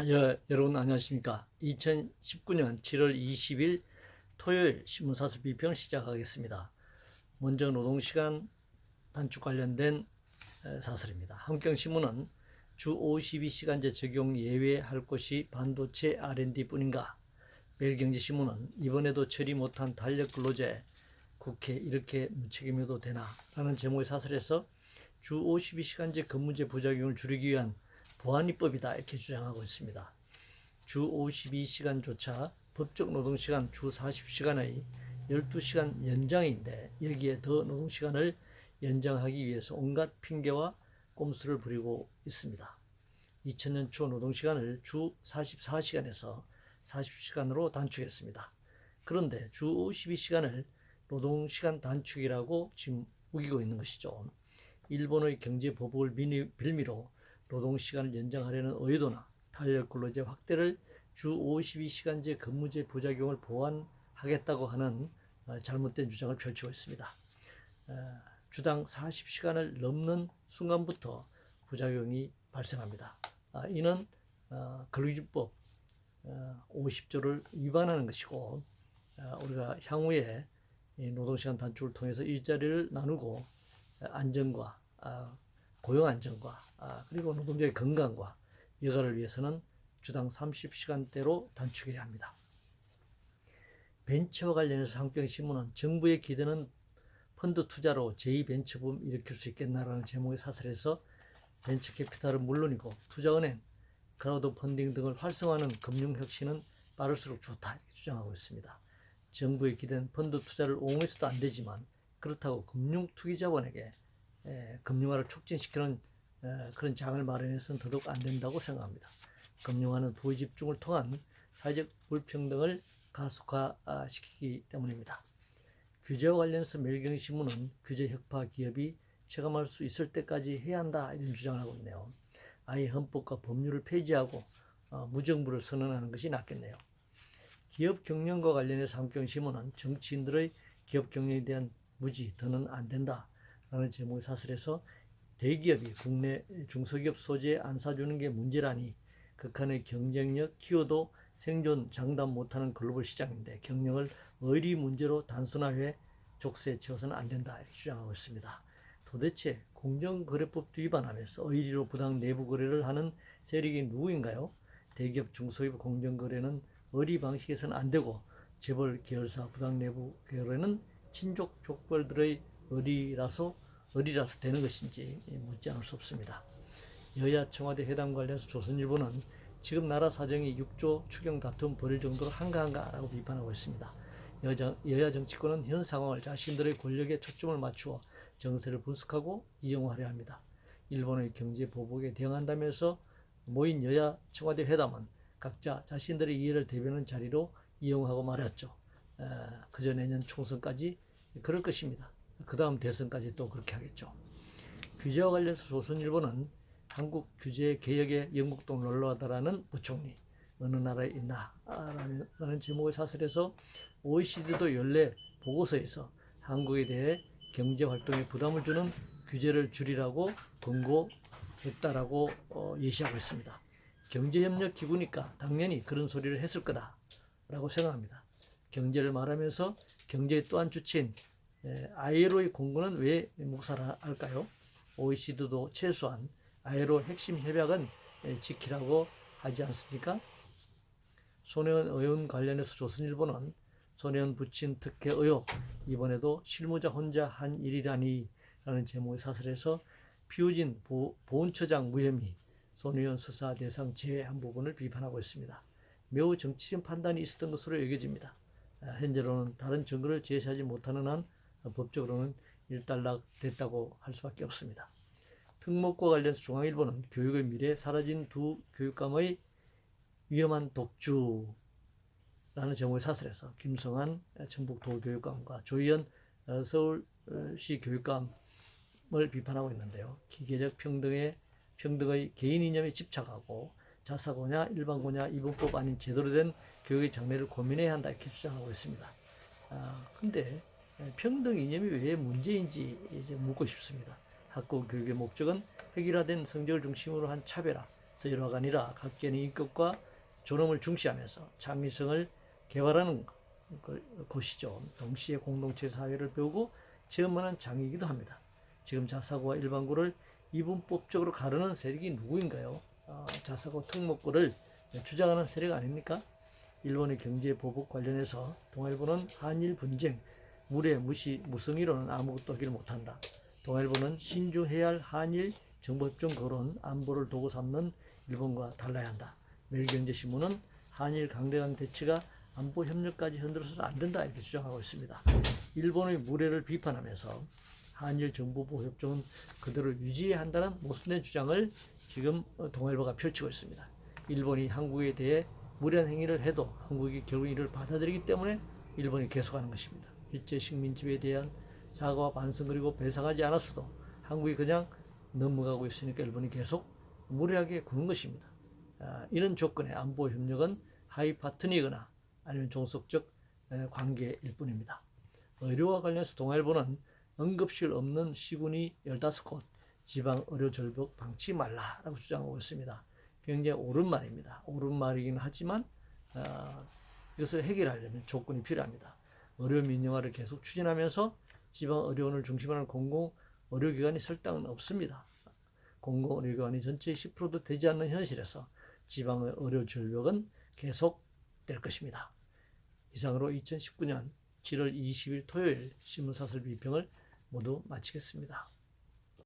여러분 안녕하십니까. 2019년 7월 20일 토요일 신문사설 비평 시작하겠습니다. 먼저 노동시간 단축 관련된 사설입니다. 한국경신문은 주 52시간제 적용 예외할 곳이 반도체 R&D 뿐인가. 매일경제신문은 이번에도 처리 못한 달력근로제 국회 이렇게 무책임해도 되나 라는 제목의 사설에서 주 52시간제 근무제 부작용을 줄이기 위한 보완입법이다 이렇게 주장하고 있습니다. 주 52시간조차 법적 노동시간 주 40시간의 12시간 연장인데 여기에 더 노동시간을 연장하기 위해서 온갖 핑계와 꼼수를 부리고 있습니다. 2000년 초 노동시간을 주 44시간에서 40시간으로 단축했습니다. 그런데 주 52시간을 노동시간 단축이라고 지금 우기고 있는 것이죠. 일본의 경제보복을 빌미로 노동시간을 연장하려는 의도나 탄력근로제 확대를 주 52시간제 근무제 부작용을 보완하겠다고 하는 잘못된 주장을 펼치고 있습니다. 주당 40시간을 넘는 순간부터 부작용이 발생합니다. 이는 근로기준법 50조를 위반하는 것이고 우리가 향후에 노동시간 단축을 통해서 일자리를 나누고 안정과 고용 안정과 그리고 노동자의 건강과 여가를 위해서는 주당 30시간대로 단축해야 합니다. 벤처와 관련해서 한국경신문은 정부의 기대는 펀드 투자로 제2벤처붐 일으킬 수 있겠나라는 제목의 사설에서 벤처 캐피탈은 물론이고 투자은행, 크라우드 펀딩 등을 활성화하는 금융혁신은 빠를수록 좋다 이렇게 주장하고 있습니다. 정부의 기대는 펀드 투자를 옹호해서도 안 되지만 그렇다고 금융투기자본에게 금융화를 촉진시키는 그런 장을 마련해서는 더더욱 안 된다고 생각합니다. 금융화는 부의 집중을 통한 사회적 불평등을 가속화시키기 때문입니다. 규제와 관련해서 매일경제신문은 규제 혁파 기업이 체감할 수 있을 때까지 해야 한다 이런 주장을 하고 있네요. 아예 헌법과 법률을 폐지하고 무정부를 선언하는 것이 낫겠네요. 기업 경영과 관련해서 한국경제신문은 정치인들의 기업 경영에 대한 무지 더는 안 된다라는 제목의 사설에서 대기업이 국내 중소기업 소재에 안 사주는 게 문제라니 극한의 경쟁력 키워도 생존 장담 못하는 글로벌 시장인데 경영을 의리 문제로 단순화해 족쇄에 채워서는 안 된다 이렇게 주장하고 있습니다. 도대체 공정거래법도 위반하면서 의리로 부당 내부 거래를 하는 세력이 누구인가요? 대기업 중소기업 공정거래는 의리 방식에서는 안 되고 재벌 계열사 부당 내부 거래는 친족 족벌들의 의리라서 되는 것인지 묻지 않을 수 없습니다. 여야 청와대 회담 관련해서 조선일보는 지금 나라 사정이 6조 추경 다툼 벌일 정도로 한가한가라고 비판하고 있습니다. 여야 정치권은 현 상황을 자신들의 권력에 초점을 맞추어 정세를 분석하고 이용하려 합니다. 일본의 경제 보복에 대응한다면서 모인 여야 청와대 회담은 각자 자신들의 이해를 대변하는 자리로 이용하고 말았죠. 그저 내년 총선까지 그럴 것입니다. 그 다음 대선까지 또 그렇게 하겠죠. 규제와 관련해서 조선일보는 한국 규제 개혁에 영국도 놀러하다라는 부총리 어느 나라에 있나 라는 제목의 사설에서 OECD도 연례 보고서에서 한국에 대해 경제활동에 부담을 주는 규제를 줄이라고 권고했다라고 예시하고 있습니다. 경제협력기구니까 당연히 그런 소리를 했을 거다라고 생각합니다. 경제를 말하면서 경제의 또한 주체인 ILO의 공고는 왜 묵살할까요? OECD도 최소한 ILO 핵심 협약은 지키라고 하지 않습니까? 손혜원 의원 관련해서 조선일보는 손혜원 부친 특혜 의혹 이번에도 실무자 혼자 한 일이라니 라는 제목의 사설에서 피우진 보훈처장 무혐의 손혜원 수사 대상 제외한 부분을 비판하고 있습니다. 매우 정치적 판단이 있었던 것으로 여겨집니다. 현재로는 다른 증거를 제시하지 못하는 한 법적으로는 일단락됐다고 할 수밖에 없습니다. 특목고 관련해서 중앙일보는 교육의 미래 사라진 두 교육감의 위험한 독주라는 제목의 사설에서 김성한 전북도교육감과 조희연 서울시 교육감을 비판하고 있는데요. 기계적 평등의 개인 이념에 집착하고 자사고냐 일반고냐 이분법 아닌 제대로 된 교육의 장래를 고민해야 한다 이렇게 주장하고 있습니다. 근데 평등 이념이 왜 문제인지 이제 묻고 싶습니다. 학교 교육의 목적은 획일화된 성적을 중심으로 한 차별화, 서열화가 아니라 각계의 인격과 존엄을 중시하면서 창의성을 개발하는 곳이죠. 동시에 공동체 사회를 배우고 체험하는 장이기도 합니다. 지금 자사고와 일반고를 이분법적으로 가르는 세력이 누구인가요? 자사고 특목고를 주장하는 세력 아닙니까? 일본의 경제 보복 관련해서 동아일보는 한일 분쟁, 무례, 무시, 무성의로는 아무것도 하기를 못한다. 동아일보는 신중해야 할 한일 정법적 거론, 안보를 도구 삼는 일본과 달라야 한다. 매일경제신문은 한일 강대강 대치가 안보 협력까지 흔들어서는 안 된다 이렇게 주장하고 있습니다. 일본의 무례를 비판하면서 한일 정보보호 협정은 그대로 유지해야 한다는 모순된 주장을 지금 동아일보가 펼치고 있습니다. 일본이 한국에 대해 무례한 행위를 해도 한국이 결국 이를 받아들이기 때문에 일본이 계속하는 것입니다. 일제 식민지배에 대한 사과와 반성 그리고 배상하지 않았어도 한국이 그냥 넘어가고 있으니까 일본이 계속 무례하게 구는 것입니다. 이런 조건의 안보 협력은 하위 파트너이거나 아니면 종속적 관계일 뿐입니다. 의료와 관련해서 동아일보는 응급실 없는 시군이 15곳, 지방 의료 절벽 방치 말라라고 주장하고 있습니다. 굉장히 옳은 말입니다. 옳은 말이긴 하지만 이것을 해결하려면 조건이 필요합니다. 의료 민영화를 계속 추진하면서 지방 의료원을 중심으로 하는 공공 의료기관이 설탕은 없습니다. 공공 의료기관이 전체의 10%도 되지 않는 현실에서 지방의 의료 절벽은 계속될 것입니다. 이상으로 2019년 7월 20일 토요일 신문사설 비평을 모두 마치겠습니다.